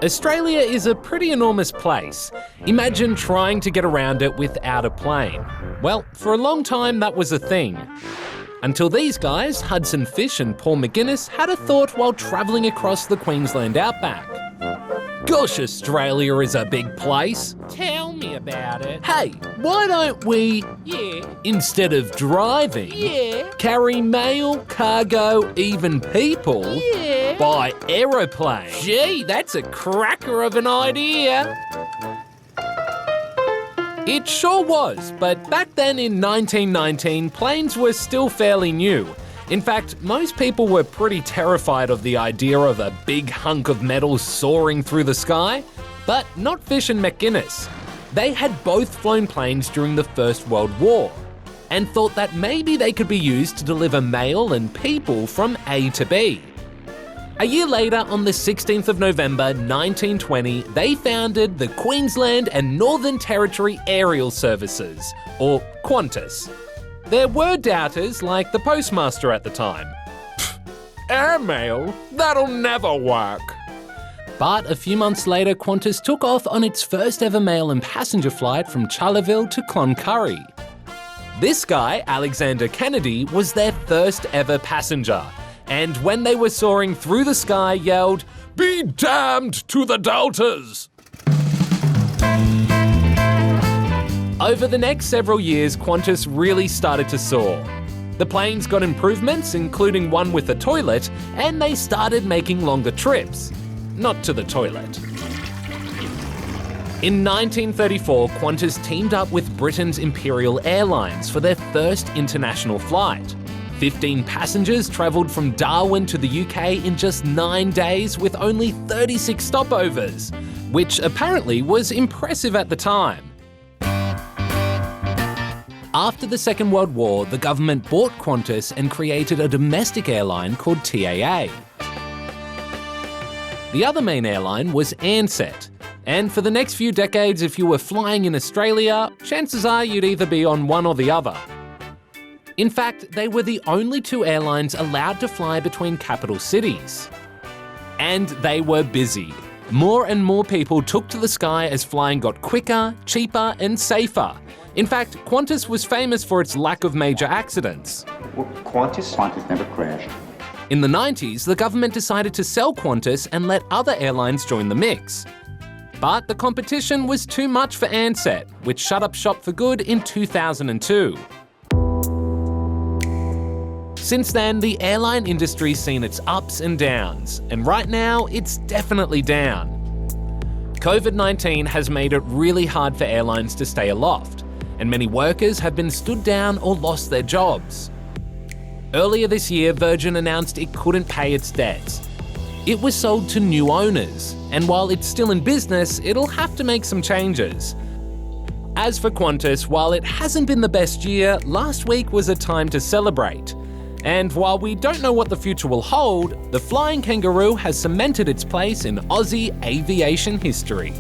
Australia is a pretty enormous place. Imagine trying to get around it without a plane. Well, for a long time that was a thing. Until these guys, Hudson Fysh and Paul McGuinness, had a thought while travelling across the Queensland outback. Gosh, Australia is a big place. Tell me about it. Hey, why don't we, instead of driving, carry mail, cargo, even people by aeroplane? Gee, that's a cracker of an idea. It sure was, but back then in 1919, planes were still fairly new. In fact, most people were pretty terrified of the idea of a big hunk of metal soaring through the sky, but not Fysh and McGuinness. They had both flown planes during the First World War and thought that maybe they could be used to deliver mail and people from A to B. A year later, on the 16th of November 1920, they founded the Queensland and Northern Territory Aerial Services, or Qantas. There were doubters, like the postmaster at the time. Airmail? That'll never work. But a few months later, Qantas took off on its first ever mail and passenger flight from Charleville to Cloncurry. This guy, Alexander Kennedy, was their first ever passenger, and when they were soaring through the sky, yelled, "Be damned to the doubters!" Over the next several years, Qantas really started to soar. The planes got improvements, including one with a toilet, and they started making longer trips. Not to the toilet. In 1934, Qantas teamed up with Britain's Imperial Airlines for their first international flight. 15 passengers travelled from Darwin to the UK in just 9 days with only 36 stopovers, which apparently was impressive at the time. After the Second World War, the government bought Qantas and created a domestic airline called TAA. The other main airline was Ansett, and for the next few decades, if you were flying in Australia, chances are you'd either be on one or the other. In fact, they were the only two airlines allowed to fly between capital cities. And they were busy. More and more people took to the sky as flying got quicker, cheaper, and safer. In fact, Qantas was famous for its lack of major accidents. Well, Qantas never crashed. In the 90s, the government decided to sell Qantas and let other airlines join the mix. But the competition was too much for Ansett, which shut up shop for good in 2002. Since then, the airline industry's seen its ups and downs, and right now, it's definitely down. COVID-19 has made it really hard for airlines to stay aloft, and many workers have been stood down or lost their jobs. Earlier this year, Virgin announced it couldn't pay its debts. It was sold to new owners, and while it's still in business, it'll have to make some changes. As for Qantas, while it hasn't been the best year, last week was a time to celebrate. And while we don't know what the future will hold, the Flying Kangaroo has cemented its place in Aussie aviation history.